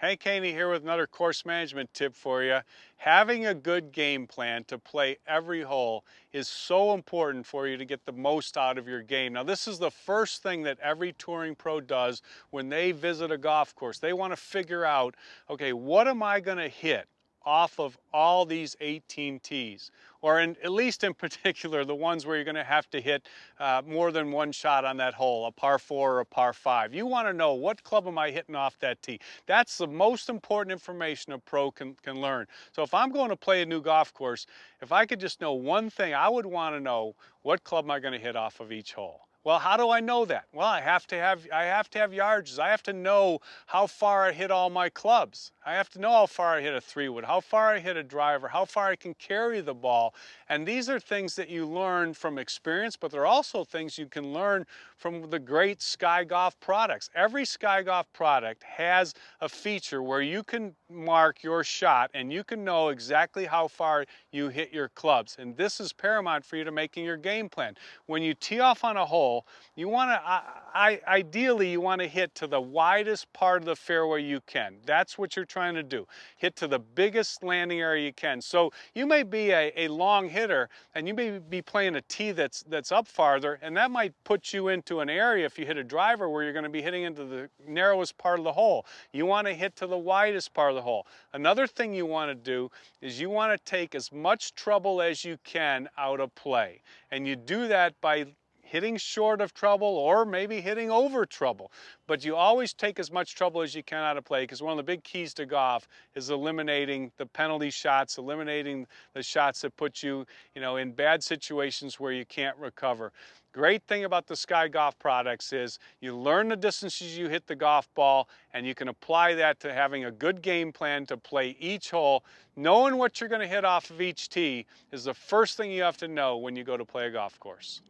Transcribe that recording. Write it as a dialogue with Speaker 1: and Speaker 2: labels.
Speaker 1: Hank Haney here with another course management tip for you. Having a good game plan to play every hole is so important for you to get the most out of your game. Now, this is the first thing that every touring pro does when they visit a golf course. They want to figure out, okay, what am I going to hit off of all these 18 tees, or at least in particular the ones where you're going to have to hit more than one shot on that hole, a par 4 or a par 5. You want to know, what club am I hitting off that tee? That's the most important information a pro can learn. So if I'm going to play a new golf course, if I could just know one thing, I would want to know, what club am I going to hit off of each hole? Well, how do I know that? Well, I have to have yardages. I have to know how far I hit all my clubs. I have to know how far I hit a 3-wood, how far I hit a driver, how far I can carry the ball. And these are things that you learn from experience, but they're also things you can learn from the great Sky Golf products. Every Sky Golf product has a feature where you can mark your shot and you can know exactly how far you hit your clubs. And this is paramount for you to making your game plan. When you tee off on a hole, you want to, ideally you want to hit to the widest part of the fairway you can. That's what you're trying to do. Hit to the biggest landing area you can. So you may be a long hitter and you may be playing a tee that's up farther, and that might put you into an area, if you hit a driver, where you're going to be hitting into the narrowest part of the hole. You want to hit to the widest part of the hole. Another thing you want to do is you want to take as much trouble as you can out of play. And you do that by hitting short of trouble or maybe hitting over trouble. But you always take as much trouble as you can out of play, because one of the big keys to golf is eliminating the penalty shots, eliminating the shots that put you, in bad situations where you can't recover. Great thing about the Sky Golf products is you learn the distances you hit the golf ball, and you can apply that to having a good game plan to play each hole. Knowing what you're going to hit off of each tee is the first thing you have to know when you go to play a golf course.